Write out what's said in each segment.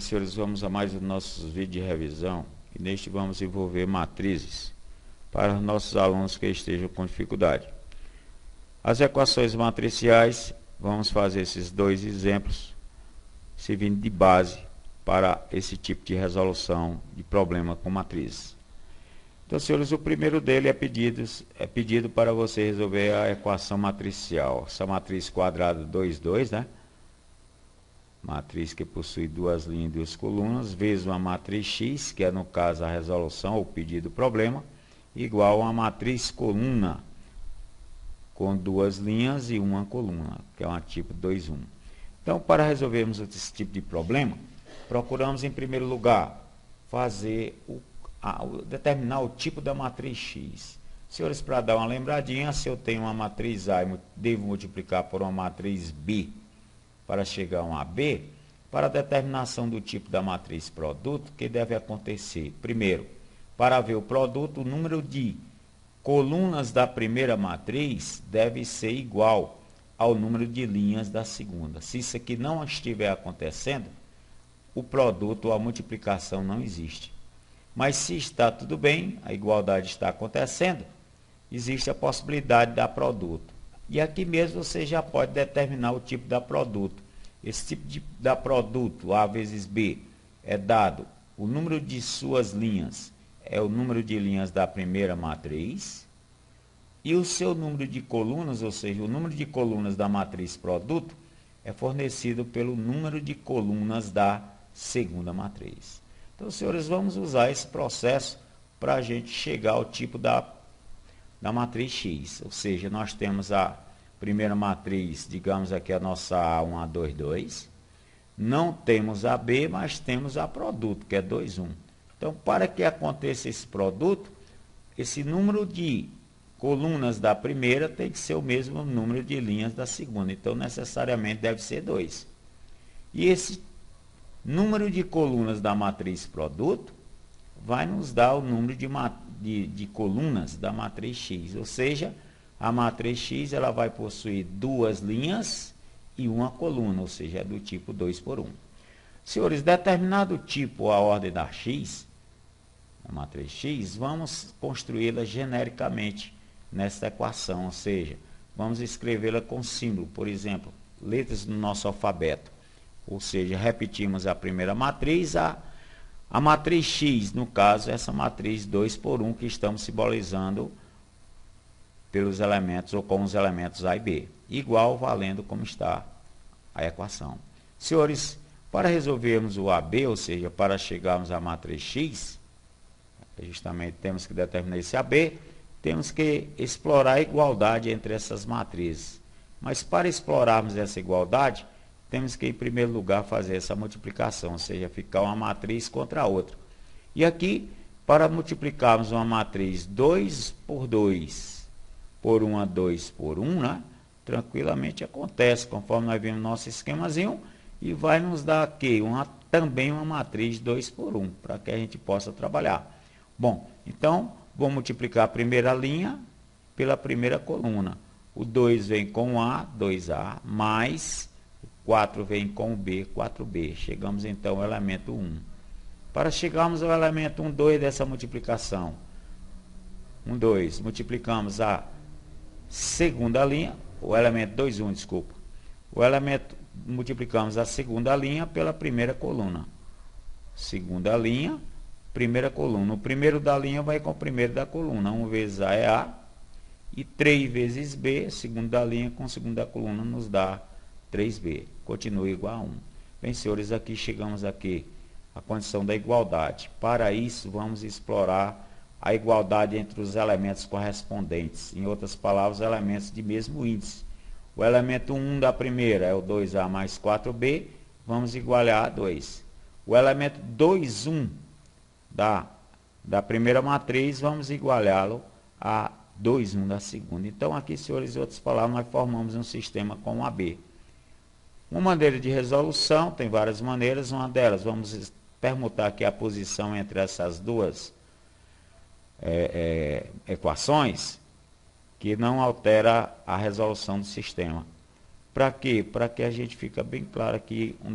senhores, vamos a mais um nossos vídeos de revisão e neste vamos envolver matrizes para os nossos alunos que estejam com dificuldade. As equações matriciais, vamos fazer esses dois exemplos servindo de base para esse tipo de resolução de problema com matrizes. Então, senhores, o primeiro dele é pedido para você resolver a equação matricial. Essa matriz quadrada 2, 2, né? Matriz que possui duas linhas e duas colunas, vezes uma matriz X, que é no caso a resolução ou pedido do problema, igual a uma matriz coluna, com duas linhas e uma coluna, que é uma tipo 2, 1. Então, para resolvermos esse tipo de problema, procuramos em primeiro lugar determinar o tipo da matriz X. Senhores, para dar uma lembradinha, se eu tenho uma matriz A, eu devo multiplicar por uma matriz B para chegar a uma B. Para a determinação do tipo da matriz produto, o que deve acontecer? Primeiro, para ver o produto, o número de colunas da primeira matriz deve ser igual ao número de linhas da segunda. Se isso aqui não estiver acontecendo, o produto ou a multiplicação não existe. Mas se está tudo bem, a igualdade está acontecendo, existe a possibilidade da produto. E aqui mesmo você já pode determinar o tipo da produto. Esse tipo da produto, A vezes B, é dado o número de suas linhas, é o número de linhas da primeira matriz, e o seu número de colunas, ou seja, o número de colunas da matriz produto, é fornecido pelo número de colunas da segunda matriz. Então, senhores, vamos usar esse processo para a gente chegar ao tipo da matriz X. Ou seja, nós temos a primeira matriz, digamos aqui a nossa A1, A2, 2. Não temos a B, mas temos a produto, que é 2, 1. Então, para que aconteça esse produto, esse número de colunas da primeira tem que ser o mesmo número de linhas da segunda. Então, necessariamente deve ser 2. E esse número de colunas da matriz produto vai nos dar o número de colunas da matriz X. Ou seja, a matriz X ela vai possuir duas linhas e uma coluna, ou seja, é do tipo 2 por 1. Senhores, determinado tipo a ordem da X, a matriz X, vamos construí-la genericamente nesta equação, ou seja, vamos escrevê-la com símbolo, por exemplo, letras do nosso alfabeto. Ou seja, repetimos a primeira matriz, a matriz X, no caso, essa matriz 2 por 1 que estamos simbolizando pelos elementos ou com os elementos A e B, igual valendo como está a equação. Senhores, para resolvermos o AB, ou seja, para chegarmos à matriz X, justamente temos que determinar esse AB, temos que explorar a igualdade entre essas matrizes. Mas para explorarmos essa igualdade, temos que, em primeiro lugar, fazer essa multiplicação, ou seja, ficar uma matriz contra a outra. E aqui, para multiplicarmos uma matriz 2 por 2 por 1 a 2 por 1, né? Tranquilamente acontece, conforme nós vimos no nosso esquemazinho, e vai nos dar aqui também uma matriz 2 por 1, para que a gente possa trabalhar. Bom, então, vou multiplicar a primeira linha pela primeira coluna. O 2 vem com A, 2A, mais 4 vem com o B, 4B. Chegamos então ao elemento 1. Para chegarmos ao elemento 1, 2 dessa multiplicação, 1, 2, multiplicamos a segunda linha, o elemento 2, 1, desculpa. Multiplicamos a segunda linha pela primeira coluna. Segunda linha, primeira coluna. O primeiro da linha vai com o primeiro da coluna. 1 vezes A é A. E 3 vezes B, segunda linha com segunda coluna, nos dá 3B. Continua igual a 1. Bem, senhores, aqui chegamos aqui à condição da igualdade. Para isso, vamos explorar a igualdade entre os elementos correspondentes. Em outras palavras, elementos de mesmo índice. O elemento 1 da primeira é o 2A mais 4B. Vamos igualar a 2. O elemento 2, 1 da primeira matriz, vamos igualá-lo a 2, 1 da segunda. Então, aqui, senhores, em outras palavras, nós formamos um sistema com AB. Uma maneira de resolução, tem várias maneiras, uma delas, vamos permutar aqui a posição entre essas duas equações, que não altera a resolução do sistema. Para quê? Para que a gente fica bem claro aqui um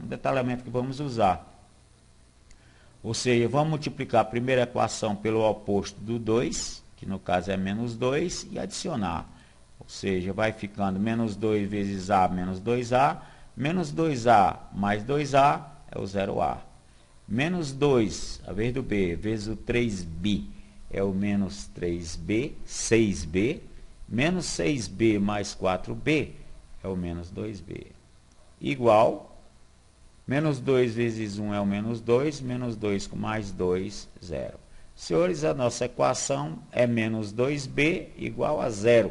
detalhamento que vamos usar. Ou seja, vamos multiplicar a primeira equação pelo oposto do 2, que no caso é menos 2, e adicionar. Ou seja, vai ficando menos 2 vezes A menos 2A, menos 2A mais 2A é o 0A. Menos 2, a vez do B, vezes o 3B, é o menos 3B, 6B. Menos 6B mais 4B é o menos 2B. Igual, menos 2 vezes 1 é o menos 2, menos 2 com mais 2, 0. Senhores, a nossa equação é menos 2B igual a 0,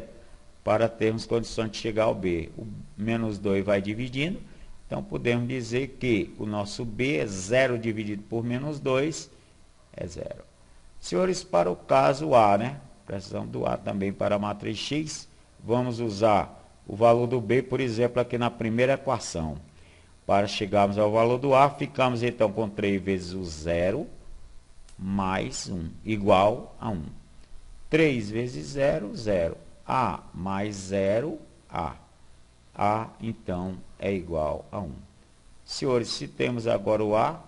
para termos condições de chegar ao B. O menos 2 vai dividindo, então podemos dizer que o nosso B é 0 dividido por menos 2, é 0. Senhores, para o caso A, né? Precisamos do A também para a matriz X. Vamos usar o valor do B, por exemplo, aqui na primeira equação. Para chegarmos ao valor do A, ficamos então com 3 vezes o 0 mais 1, igual a 1. 3 vezes 0, 0. A mais 0, A. A, então, é igual a 1. Senhores, se temos agora o A,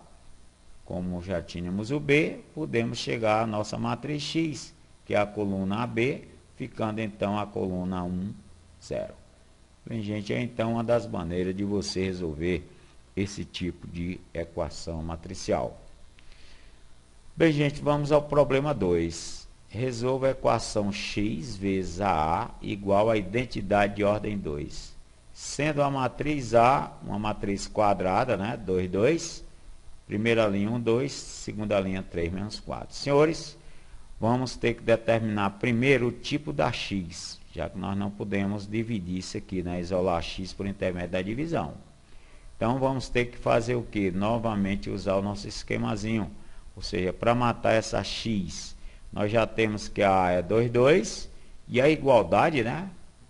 como já tínhamos o B, podemos chegar à nossa matriz X, que é a coluna AB, ficando então a coluna 1, 0. Bem, gente, é então uma das maneiras de você resolver esse tipo de equação matricial. Bem, gente, vamos ao problema 2. Resolva a equação x vezes a igual à identidade de ordem 2. Sendo a matriz A uma matriz quadrada, né? 2, 2. Primeira linha 1, 2. Segunda linha 3, menos 4. Senhores, vamos ter que determinar primeiro o tipo da x, já que nós não podemos dividir isso aqui, né? Isolar x por intermédio da divisão. Então, vamos ter que fazer o quê? Novamente usar o nosso esquemazinho. Ou seja, para matar essa x, nós já temos que a é 2, 2. E a igualdade, né?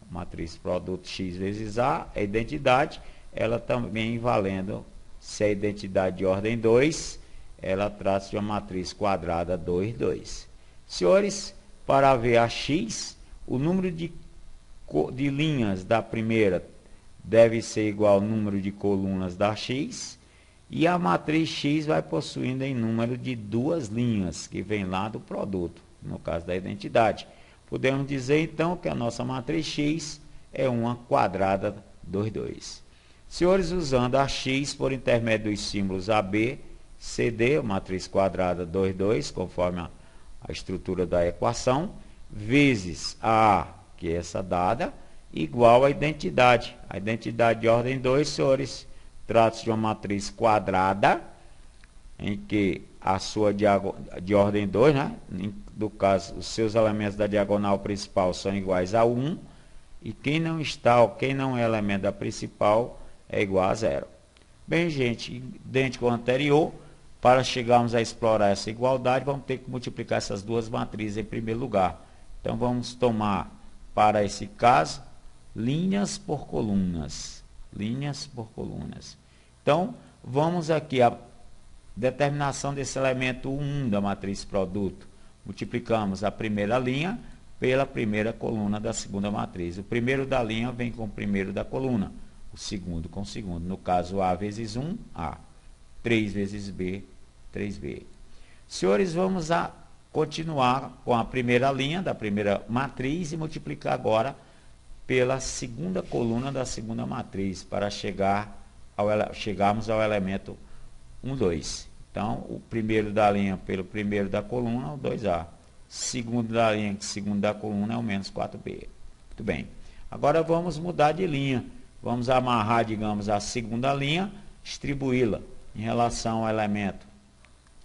Matriz produto x vezes a, é identidade. Ela também valendo, se é identidade de ordem 2, ela trata-se de uma matriz quadrada 2, 2. Senhores, para ver a x, o número de linhas da primeira deve ser igual ao número de colunas da x, e a matriz x vai possuindo em número de 2 linhas, que vem lá do produto, no caso da identidade. Podemos dizer, então, que a nossa matriz x é uma quadrada 2, 2. Senhores, usando a x por intermédio dos símbolos AB, CD, matriz quadrada 2, 2, conforme a estrutura da equação, vezes a, que é essa dada, igual à identidade. A identidade de ordem 2, senhores, trata-se de uma matriz quadrada, em que a sua de ordem 2, né? No caso, os seus elementos da diagonal principal são iguais a 1, e quem não está, ou quem não é elemento da principal, é igual a 0. Bem, gente, idêntico ao anterior, para chegarmos a explorar essa igualdade, vamos ter que multiplicar essas duas matrizes em primeiro lugar. Então, vamos tomar, para esse caso, linhas por colunas. Linhas por colunas. Então, vamos aqui a determinação desse elemento 1 da matriz produto. Multiplicamos a primeira linha pela primeira coluna da segunda matriz. O primeiro da linha vem com o primeiro da coluna. O segundo com o segundo. No caso, A vezes 1, A. 3 vezes B, 3B. Senhores, vamos a continuar com a primeira linha da primeira matriz e multiplicar agora pela segunda coluna da segunda matriz, para chegarmos ao elemento 1, 2. Então, o primeiro da linha pelo primeiro da coluna, o 2A. Segundo da linha, segundo da coluna, é o menos 4B. Muito bem. Agora, vamos mudar de linha. Vamos amarrar, digamos, a segunda linha, distribuí-la em relação ao elemento,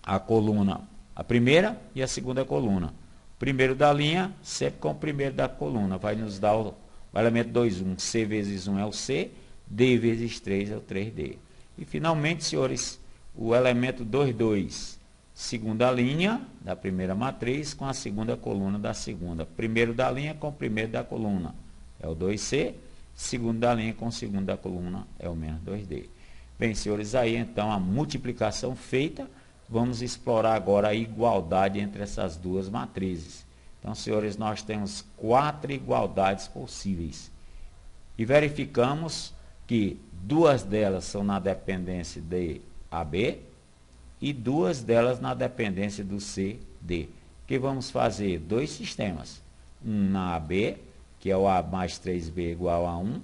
a coluna, a primeira e a segunda coluna. O primeiro da linha, sempre com o primeiro da coluna, vai nos dar o elemento 2, 1. C vezes 1 é o C, D vezes 3 é o 3D. E, finalmente, senhores, o elemento 2, 2, segunda linha da primeira matriz com a segunda coluna da segunda. Primeiro da linha com o primeiro da coluna é o 2C, segundo da linha com o segundo da coluna é o menos 2D. Bem, senhores, aí então a multiplicação feita, vamos explorar agora a igualdade entre essas duas matrizes. Então, senhores, nós temos 4 igualdades possíveis. E verificamos que duas delas são na dependência de AB e duas delas na dependência do CD. Que vamos fazer? Dois sistemas. Um na AB, que é o A mais 3B igual a 1,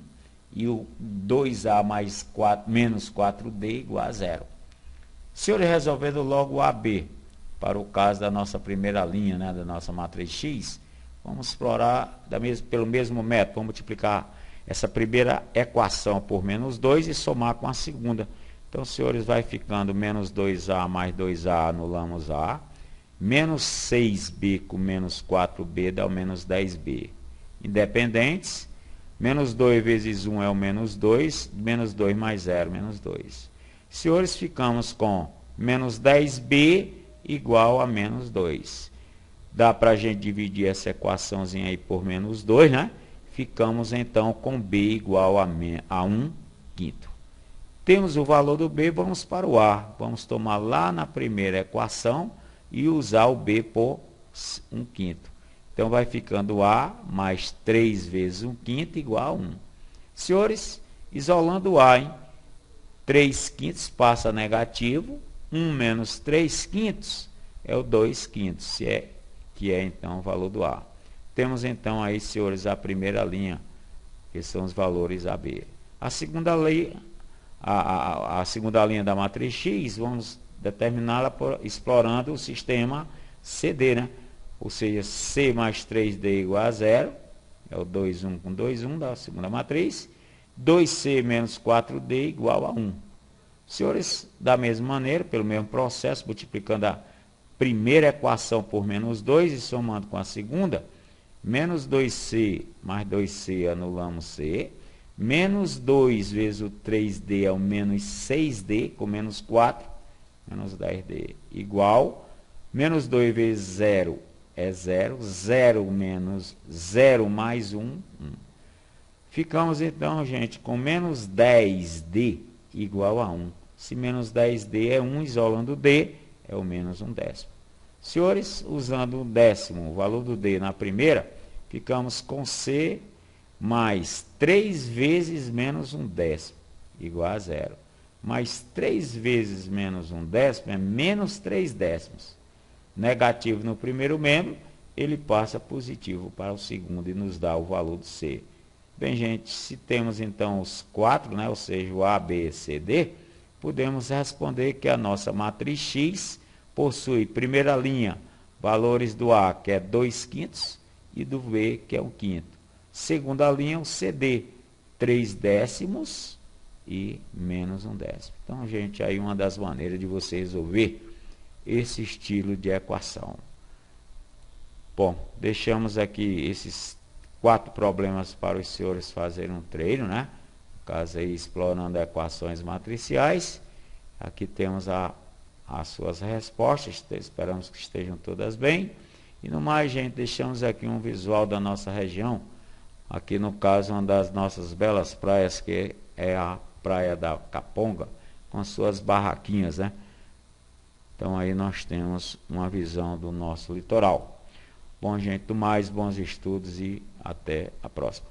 e o 2A mais 4, menos 4D igual a 0. Senhores, resolvendo logo o AB, para o caso da nossa primeira linha, né, da nossa matriz X, vamos explorar pelo mesmo método, vamos multiplicar essa primeira equação por menos 2 e somar com a segunda. Então, senhores, vai ficando menos 2A mais 2A, anulamos A, menos 6B com menos 4B dá o menos 10B. Independentes, menos 2 vezes 1 é o menos 2, menos 2 mais 0, menos 2. Senhores, ficamos com menos 10B igual a menos 2. Dá para a gente dividir essa equaçãozinha aí por menos 2, né? Ficamos então com B igual a 1 quinto. Temos o valor do B, vamos para o A. Vamos tomar lá na primeira equação e usar o B por 1 quinto. Então vai ficando A mais 3 vezes 1 quinto igual a 1. Senhores, isolando o A, hein? 3 quintos passa negativo, 1 menos 3 quintos é o 2 quintos, que é então o valor do A. Temos então aí, senhores, a primeira linha, que são os valores AB. A segunda linha, a segunda linha da matriz X, vamos determiná-la explorando o sistema CD, né? Ou seja, C mais 3D igual a 0, é o 2, 1 com 2, 1 da segunda matriz. 2C menos 4D igual a 1. Senhores, da mesma maneira, pelo mesmo processo, multiplicando a primeira equação por menos 2 e somando com a segunda, menos 2C mais 2C, anulamos C. Menos 2 vezes o 3D é o menos 6D, com menos 4, menos 10D, igual. Menos 2 vezes 0 é 0. 0 menos 0 mais 1, 1. Ficamos então, gente, com menos 10D igual a 1. Se menos 10D é 1, isolando D, é o menos 1/10. Senhores, usando o décimo, o valor do D na primeira, ficamos com C mais 3 vezes menos 1/10, igual a 0. Mais 3 vezes menos 1/10 é menos 3/10. Negativo no primeiro membro, ele passa positivo para o segundo e nos dá o valor do C. Bem, gente, se temos então os 4, né, ou seja, o A, B, C, D, podemos responder que a nossa matriz X possui primeira linha, valores do A, que é 2 quintos, e do B, que é 1 quinto. Segunda linha, o CD, 3 décimos e menos 1/10. Então, gente, aí uma das maneiras de você resolver esse estilo de equação. Bom, deixamos aqui esses 4 problemas para os senhores fazerem um treino, né? No caso aí, explorando equações matriciais. Aqui temos as suas respostas, esperamos que estejam todas bem. E no mais, gente, deixamos aqui um visual da nossa região. Aqui no caso, uma das nossas belas praias, que é a Praia da Caponga, com suas barraquinhas, né? Então aí nós temos uma visão do nosso litoral. Bom, gente, do mais, bons estudos e até a próxima.